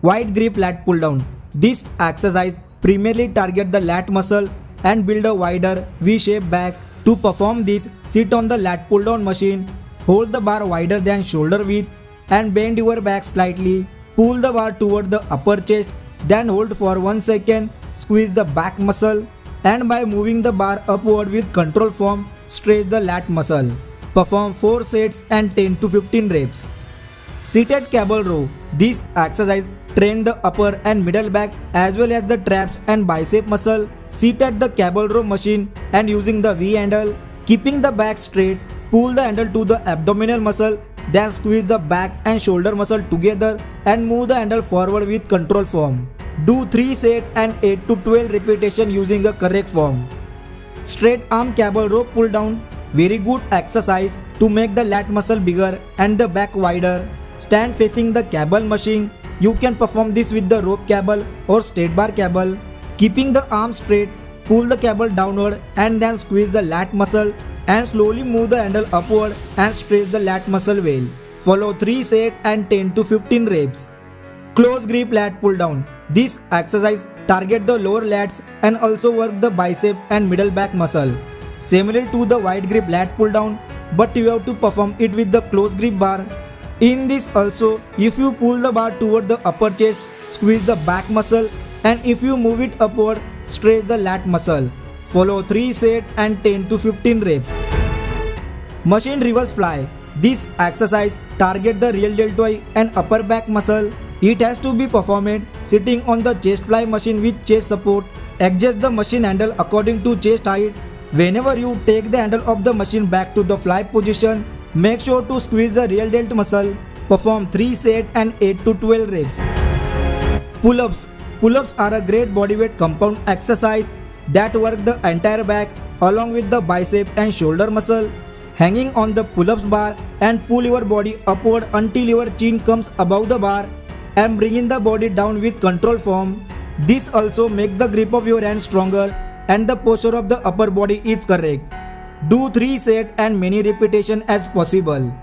Wide grip lat pull down. This exercise primarily targets the lat muscle and build a wider V-shaped back. To perform this, sit on the lat pull down machine, hold the bar wider than shoulder width and bend your back slightly. Pull the bar toward the upper chest, then hold for 1 second, squeeze the back muscle, and by moving the bar upward with control form, stretch the lat muscle. Perform 4 sets and 10 to 15 reps. Seated cable row. This exercise trains the upper and middle back as well as the traps and bicep muscle. Sit at the cable row machine and using the V handle, keeping the back straight, pull the handle to the abdominal muscle, then squeeze the back and shoulder muscle together and move the handle forward with control form. Do 3 sets and 8 to 12 repetitions using a correct form. Straight arm cable row pull down. Very good exercise to make the lat muscle bigger and the back wider. Stand facing the cable machine. You can perform this with the rope cable or straight bar cable. Keeping the arm straight, pull the cable downward and then squeeze the lat muscle and slowly move the handle upward and stretch the lat muscle well. Follow 3 sets and 10 to 15 reps. Close grip lat pull down. This exercise targets the lower lats and also work the bicep and middle back muscle. Similar to the wide grip lat pull down, but you have to perform it with the close grip bar. In this also, if you pull the bar toward the upper chest, squeeze the back muscle, and if you move it upward, stretch the lat muscle. Follow 3 sets and 10 to 15 reps. Machine reverse fly. This exercise targets the real deltoid and upper back muscle. It has to be performed sitting on the chest fly machine with chest support. Adjust the machine handle according to chest height. Whenever you take the handle of the machine back to the fly position, make sure to squeeze the real delt muscle. Perform 3 sets and 8 to 12 reps. Pull-ups. Pull-ups are a great bodyweight compound exercise that work the entire back along with the bicep and shoulder muscle. Hanging on the pull-ups bar and pull your body upward until your chin comes above the bar and bringing the body down with control form. This also makes the grip of your hand stronger and the posture of the upper body is correct. Do 3 sets and many repetitions as possible.